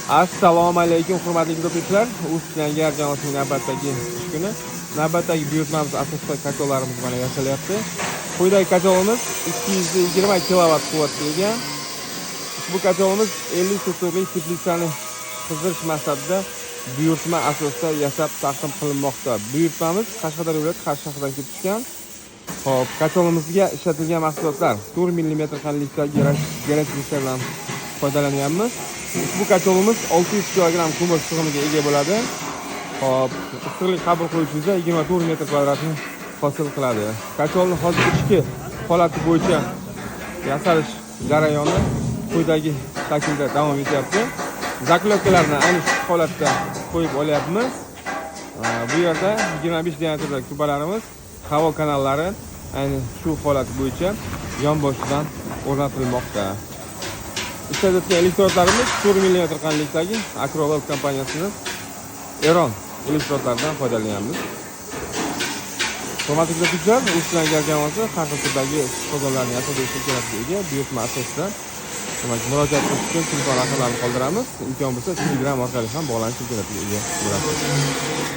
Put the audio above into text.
Assalomu alaykum hurmatli kuzatuvchilar. Yangi jamoasining navbatdagi ish kuni. Navbatdagi buyurtmamiz asosida kotollarimiz mana yasalyapti. Quyidagi kotolimiz 220 kW quvvatga ega. Bu kotolimiz 50 tuturli teplitsani qizdirish maqsadida buyurtma asosida yasab taqdim qilinmoqda. Buyurtmamiz Qashqadaryo viloyati Qarshi shahridan kelib chiqqan. Xo'p, kotolimizga ishlatilgan mahsulotlar 4 mm qanlikdagi geratrishlardan foydalanyapmiz. Bu kotolimiz 600 kg ko'mir sig'imiga ega bo'ladi. Xo'p, issiqlik qabul qiluvchida 24 metr kvadratni hosil qiladi. Kotolni hozir ichki holati bo'yicha yasalish jarayoni quyidagi shaklda davom etyapti. Zaklovkalarni ayni shu holatda qo'yib olyapmiz. Bu yerda 25 diametrdagi tubalarimiz, havo kanallari ayni shu holat bo'yicha yonboshidan o'rnatilmoqda. Ishlatayotgan elektrodlarimiz 4 mm qanlikdagi Acrolog kompaniyasining Eron elektrodlaridan foydalanyapmiz. Hurmatli kuzatuvchilar, Yangi jamoasi har xil turdagi qozonlarni yasashga kerakli ega buyurtma asosida murojaat qilish uchun telefon raqamlarini qoldiramiz. Imkon bo'lsa Telegram orqali ham bog'lanish imkoniyatiga ega bo'lasiz.